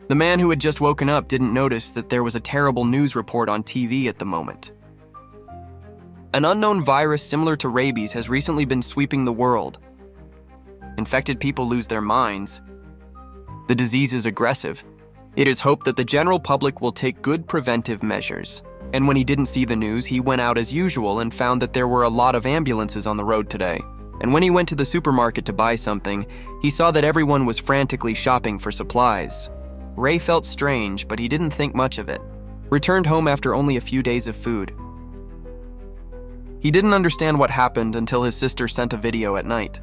The man who had just woken up didn't notice that there was a terrible news report on TV at the moment. An unknown virus similar to rabies has recently been sweeping the world. Infected people lose their minds. The disease is aggressive. It is hoped that the general public will take good preventive measures. And when he didn't see the news, he went out as usual and found that there were a lot of ambulances on the road today. And when he went to the supermarket to buy something, he saw that everyone was frantically shopping for supplies. Ray felt strange, but he didn't think much of it. Returned home after only a few days of food. He didn't understand what happened until his sister sent a video at night.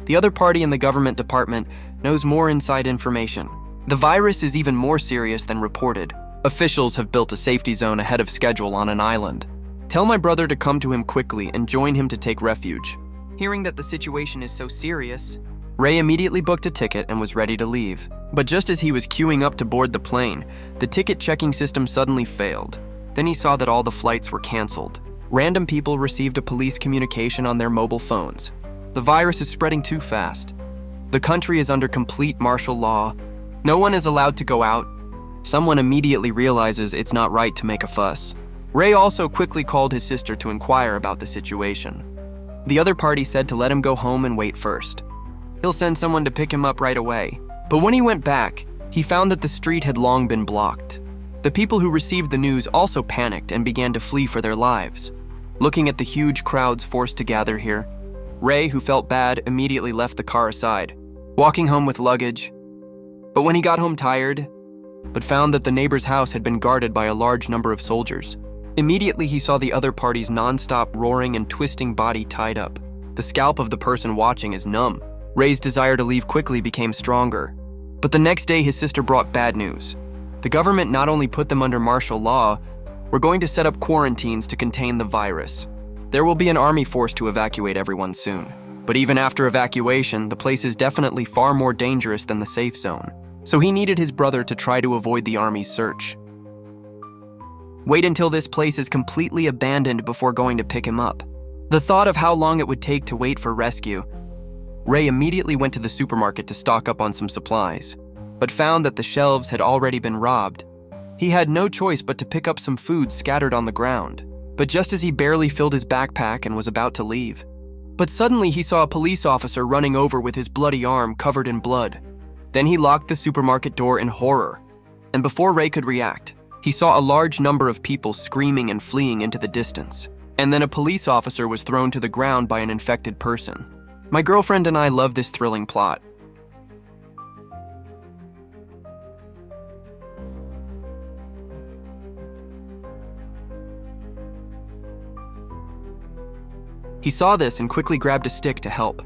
The other party in the government department knows more inside information. The virus is even more serious than reported. Officials have built a safety zone ahead of schedule on an island. Tell my brother to come to him quickly and join him to take refuge. Hearing that the situation is so serious, Ray immediately booked a ticket and was ready to leave. But just as he was queuing up to board the plane, the ticket checking system suddenly failed. Then he saw that all the flights were canceled. Random people received a police communication on their mobile phones. The virus is spreading too fast. The country is under complete martial law. No one is allowed to go out. Someone immediately realizes it's not right to make a fuss. Ray also quickly called his sister to inquire about the situation. The other party said to let him go home and wait first. He'll send someone to pick him up right away. But when he went back, he found that the street had long been blocked. The people who received the news also panicked and began to flee for their lives. Looking at the huge crowds forced to gather here, Ray, who felt bad, immediately left the car aside, walking home with luggage. But when he got home tired, but found that the neighbor's house had been guarded by a large number of soldiers, immediately he saw the other party's non-stop roaring and twisting body tied up. The scalp of the person watching is numb. Ray's desire to leave quickly became stronger. But the next day his sister brought bad news. The government not only put them under martial law, we're going to set up quarantines to contain the virus. There will be an army force to evacuate everyone soon. But even after evacuation, the place is definitely far more dangerous than the safe zone. So he needed his brother to try to avoid the army's search. Wait until this place is completely abandoned before going to pick him up. The thought of how long it would take to wait for rescue, Ray immediately went to the supermarket to stock up on some supplies, but found that the shelves had already been robbed. He had no choice but to pick up some food scattered on the ground. But just as he barely filled his backpack and was about to leave, but suddenly he saw a police officer running over with his bloody arm covered in blood. Then he locked the supermarket door in horror, and before Ray could react, he saw a large number of people screaming and fleeing into the distance. And then a police officer was thrown to the ground by an infected person. My girlfriend and I love this thrilling plot. He saw this and quickly grabbed a stick to help.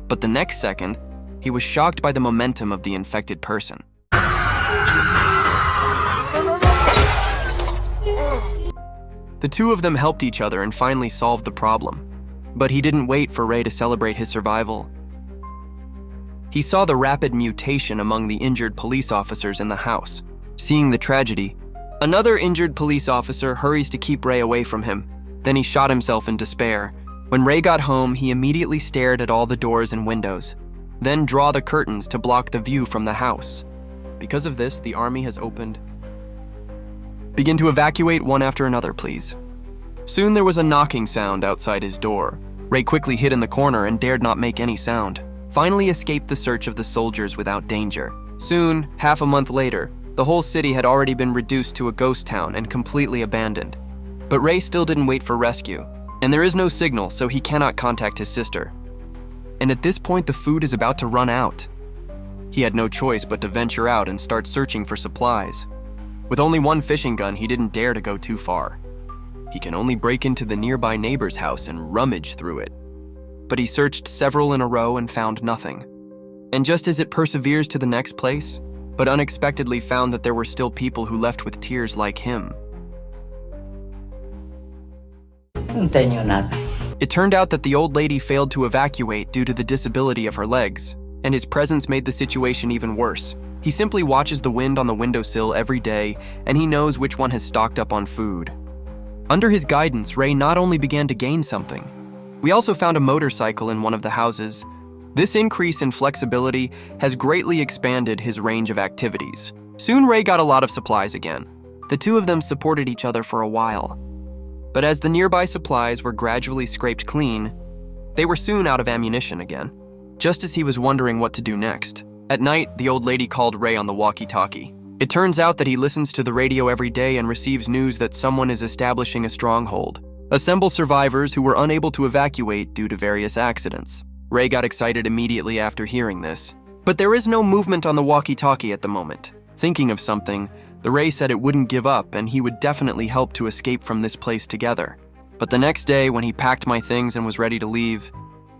But the next second, he was shocked by the momentum of the infected person. The two of them helped each other and finally solved the problem. But he didn't wait for Ray to celebrate his survival. He saw the rapid mutation among the injured police officers in the house. Seeing the tragedy, another injured police officer hurries to keep Ray away from him. Then he shot himself in despair. When Ray got home, he immediately stared at all the doors and windows, then draw the curtains to block the view from the house. Because of this, the army has opened. Begin to evacuate one after another, please. Soon there was a knocking sound outside his door. Ray quickly hid in the corner and dared not make any sound. Finally escaped the search of the soldiers without danger. Soon, half a month later, the whole city had already been reduced to a ghost town and completely abandoned. But Ray still didn't wait for rescue, and there is no signal, so he cannot contact his sister. And at this point, the food is about to run out. He had no choice but to venture out and start searching for supplies. With only one fishing gun, he didn't dare to go too far. He can only break into the nearby neighbor's house and rummage through it. But he searched several in a row and found nothing. And just as it perseveres to the next place, but unexpectedly found that there were still people who left with tears like him. No tengo nada. It turned out that the old lady failed to evacuate due to the disability of her legs, and his presence made the situation even worse. He simply watches the wind on the windowsill every day, and he knows which one has stocked up on food. Under his guidance, Ray not only began to gain something. We also found a motorcycle in one of the houses, This increase in flexibility has greatly expanded his range of activities. Soon Ray got a lot of supplies again. The two of them supported each other for a while. But as the nearby supplies were gradually scraped clean, they were soon out of ammunition again, just as he was wondering what to do next. At night, the old lady called Ray on the walkie-talkie. It turns out that he listens to the radio every day and receives news that someone is establishing a stronghold. Assemble survivors who were unable to evacuate due to various accidents. Ray got excited immediately after hearing this. But there is no movement on the walkie-talkie at the moment. Thinking of something, the Ray said it wouldn't give up and he would definitely help to escape from this place together. But the next day, when he packed my things and was ready to leave,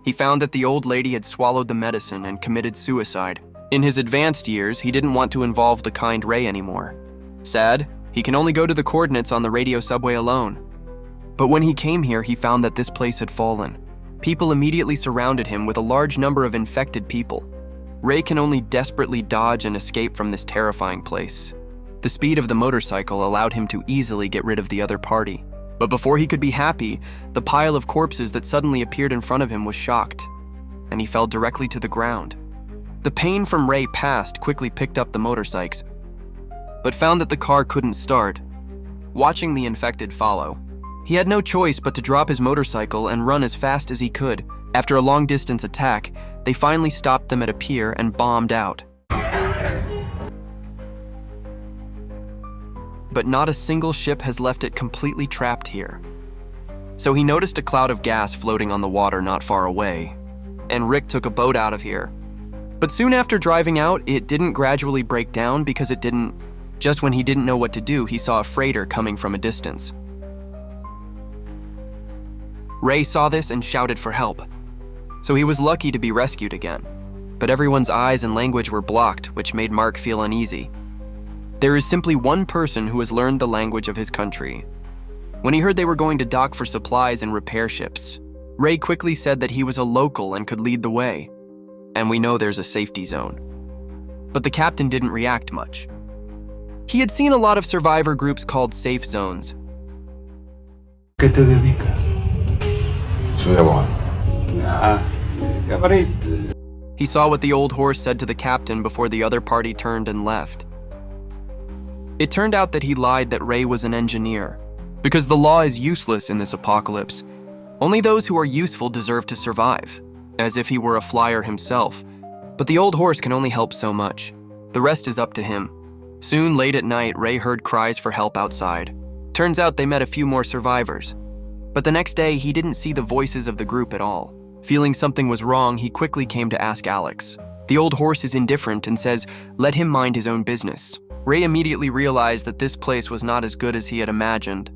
he found that the old lady had swallowed the medicine and committed suicide. In his advanced years, he didn't want to involve the kind Ray anymore. Sad, he can only go to the coordinates on the radio subway alone. But when he came here, he found that this place had fallen. People immediately surrounded him with a large number of infected people. Ray can only desperately dodge and escape from this terrifying place. The speed of the motorcycle allowed him to easily get rid of the other party. But before he could be happy, the pile of corpses that suddenly appeared in front of him was shocked, and he fell directly to the ground. The pain from Ray past quickly picked up the motorcycles, but found that the car couldn't start. Watching the infected follow, he had no choice but to drop his motorcycle and run as fast as he could. After a long-distance attack, they finally stopped them at a pier and bombed out. But not a single ship has left it completely trapped here. So he noticed a cloud of gas floating on the water not far away, and Rick took a boat out of here. But soon after driving out, it didn't gradually break down because it didn't. Just when he didn't know what to do, he saw a freighter coming from a distance. Ray saw this and shouted for help. So he was lucky to be rescued again. But everyone's eyes and language were blocked, which made Mark feel uneasy. There is simply one person who has learned the language of his country. When he heard they were going to dock for supplies and repair ships, Ray quickly said that he was a local and could lead the way. And we know there's a safety zone. But the captain didn't react much. He had seen a lot of survivor groups called safe zones. ¿Qué te dedicas? Soy abogado. Gabarito. He saw what the old horse said to the captain before the other party turned and left. It turned out that he lied that Ray was an engineer. Because the law is useless in this apocalypse. Only those who are useful deserve to survive, as if he were a flyer himself. But the old horse can only help so much. The rest is up to him. Soon, late at night, Ray heard cries for help outside. Turns out they met a few more survivors. But the next day, he didn't see the voices of the group at all. Feeling something was wrong, he quickly came to ask Alex. The old horse is indifferent and says, let him mind his own business. Ray immediately realized that this place was not as good as he had imagined.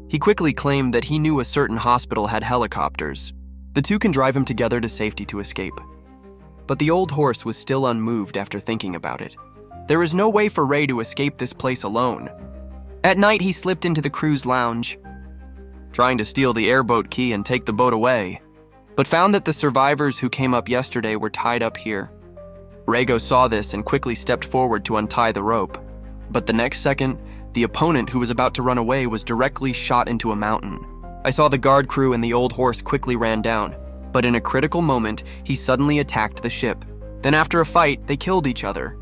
He quickly claimed that he knew a certain hospital had helicopters. The two can drive him together to safety to escape. But the old horse was still unmoved after thinking about it. There is no way for Ray to escape this place alone. At night, he slipped into the crew's lounge, trying to steal the airboat key and take the boat away, but found that the survivors who came up yesterday were tied up here. Rago saw this and quickly stepped forward to untie the rope. But the next second, the opponent who was about to run away was directly shot into a mountain. I saw the guard crew and the old horse quickly ran down, but in a critical moment, he suddenly attacked the ship. Then after a fight, they killed each other.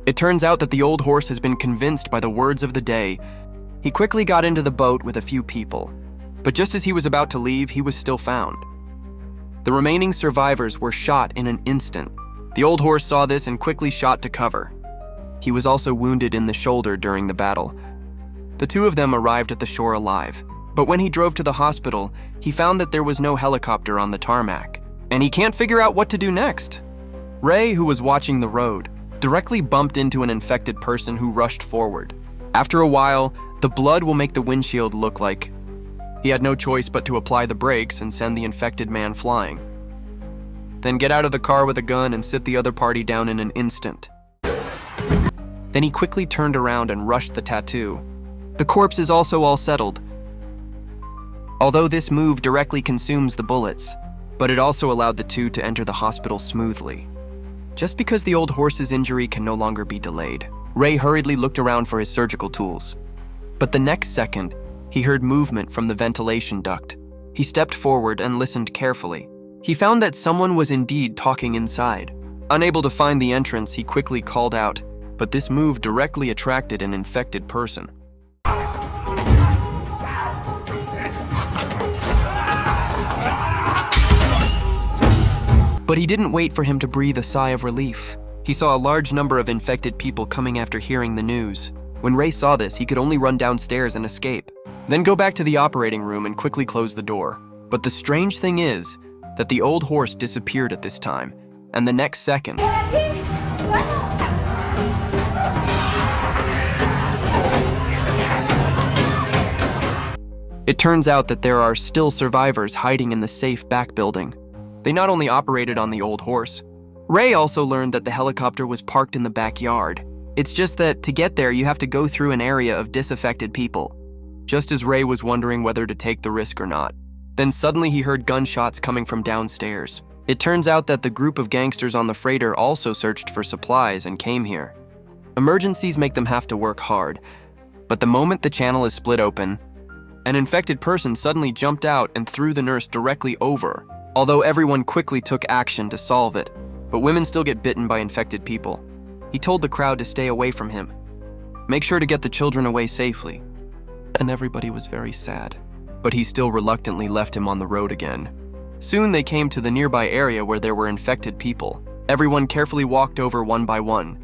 It turns out that the old horse has been convinced by the words of the day. He quickly got into the boat with a few people, but just as he was about to leave, he was still found. The remaining survivors were shot in an instant. The old horse saw this and quickly shot to cover. He was also wounded in the shoulder during the battle. The two of them arrived at the shore alive, but when he drove to the hospital, he found that there was no helicopter on the tarmac, and he can't figure out what to do next. Ray, who was watching the road, directly bumped into an infected person who rushed forward. After a while, the blood will make the windshield look like. He had no choice but to apply the brakes and send the infected man flying. Then get out of the car with a gun and sit the other party down in an instant. Then he quickly turned around and rushed the tattoo. The corpse is also all settled. Although this move directly consumes the bullets, but it also allowed the two to enter the hospital smoothly. Just because the old horse's injury can no longer be delayed, Ray hurriedly looked around for his surgical tools. But the next second, he heard movement from the ventilation duct. He stepped forward and listened carefully. He found that someone was indeed talking inside. Unable to find the entrance, he quickly called out, but this move directly attracted an infected person. But he didn't wait for him to breathe a sigh of relief. He saw a large number of infected people coming after hearing the news. When Ray saw this, he could only run downstairs and escape, then go back to the operating room and quickly close the door. But the strange thing is that the old horse disappeared at this time, and the next second, it turns out that there are still survivors hiding in the safe back building. They not only operated on the old horse, Ray also learned that the helicopter was parked in the backyard. It's just that to get there, you have to go through an area of disaffected people. Just as Ray was wondering whether to take the risk or not, then suddenly he heard gunshots coming from downstairs. It turns out that the group of gangsters on the freighter also searched for supplies and came here. Emergencies make them have to work hard, but the moment the channel is split open, an infected person suddenly jumped out and threw the nurse directly over. Although everyone quickly took action to solve it, but women still get bitten by infected people. He told the crowd to stay away from him. Make sure to get the children away safely. And everybody was very sad, but he still reluctantly left him on the road again. Soon they came to the nearby area where there were infected people. Everyone carefully walked over one by one.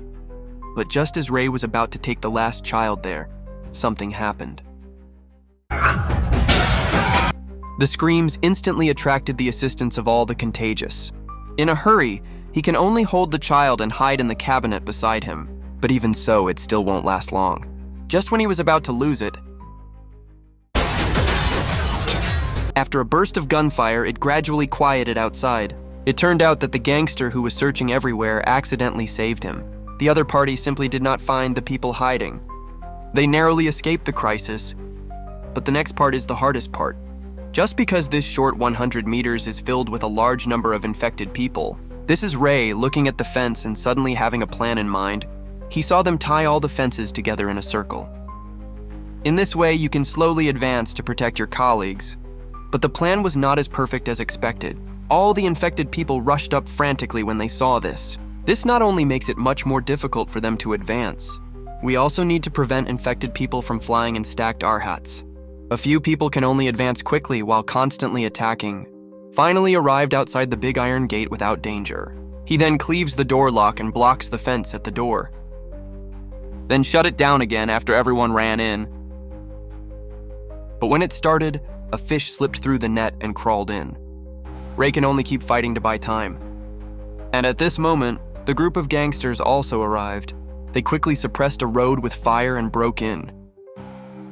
But just as Ray was about to take the last child there, something happened. The screams instantly attracted the assistance of all the contagious. In a hurry, he can only hold the child and hide in the cabinet beside him, but even so, it still won't last long. Just when he was about to lose it, after a burst of gunfire, it gradually quieted outside. It turned out that the gangster who was searching everywhere accidentally saved him. The other party simply did not find the people hiding. They narrowly escaped the crisis, but the next part is the hardest part. Just because this short 100 meters is filled with a large number of infected people, this is Ray looking at the fence and suddenly having a plan in mind. He saw them tie all the fences together in a circle. In this way, you can slowly advance to protect your colleagues. But the plan was not as perfect as expected. All the infected people rushed up frantically when they saw this. This not only makes it much more difficult for them to advance, we also need to prevent infected people from flying in stacked R-hats. A few people can only advance quickly while constantly attacking. Finally arrived outside the big iron gate without danger. He then cleaves the door lock and blocks the fence at the door. Then shut it down again after everyone ran in. But when it started, a fish slipped through the net and crawled in. Ray can only keep fighting to buy time. And at this moment, the group of gangsters also arrived. They quickly suppressed a road with fire and broke in.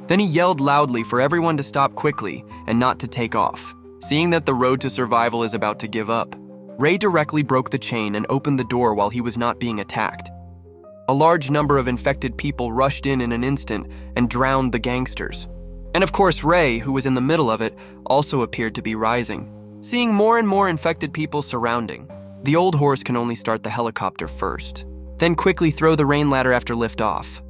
Then he yelled loudly for everyone to stop quickly and not to take off. Seeing that the road to survival is about to give up, Ray directly broke the chain and opened the door while he was not being attacked. A large number of infected people rushed in an instant and drowned the gangsters. And of course, Ray, who was in the middle of it, also appeared to be rising. Seeing more and more infected people surrounding, the old horse can only start the helicopter first, then quickly throw the rain ladder after liftoff.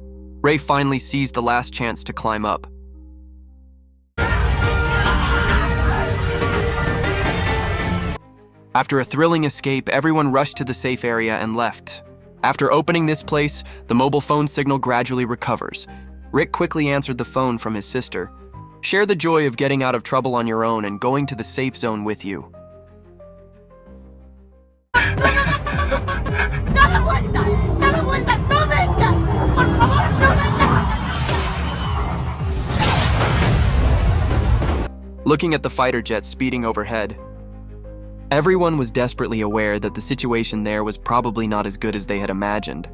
Ray finally seized the last chance to climb up. After a thrilling escape, everyone rushed to the safe area and left. After opening this place, the mobile phone signal gradually recovers. Rick quickly answered the phone from his sister. Share the joy of getting out of trouble on your own and going to the safe zone with you. ¡Dale vuelta! ¡Dale vuelta! ¡No vengas! ¡Por favor, no vengas! Looking at the fighter jet speeding overhead, everyone was desperately aware that the situation there was probably not as good as they had imagined.